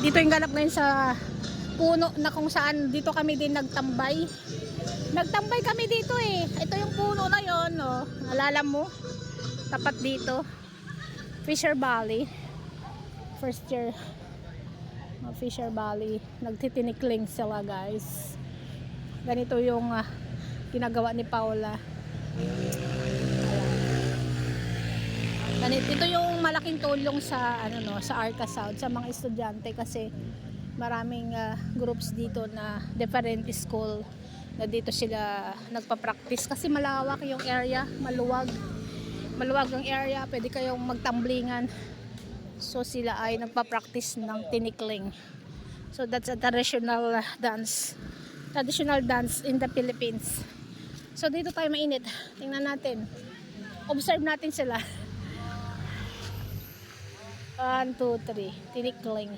Dito yung ganap ngayon sa puno na kung saan dito kami din nagtambay. Nagtambay kami dito eh. Ito yung puno na yon, oh. Alala mo? Tapat dito. Fisher Valley. First year. Fisher Valley. Nagtitinikling sila, guys. Ganito yung ginagawa ni Paula. Ito yung malaking tulong sa sa Arca South sa mga estudyante kasi maraming groups dito na different school na dito sila nagpa-practice kasi malawak yung area, maluwag ang area, pwede kayong magtamblingan. So sila ay nagpa-practice ng tinikling. So that's a traditional dance in the Philippines. So dito tayo mainit, tingnan natin, observe natin sila. 1, 2, 3. Tinikling.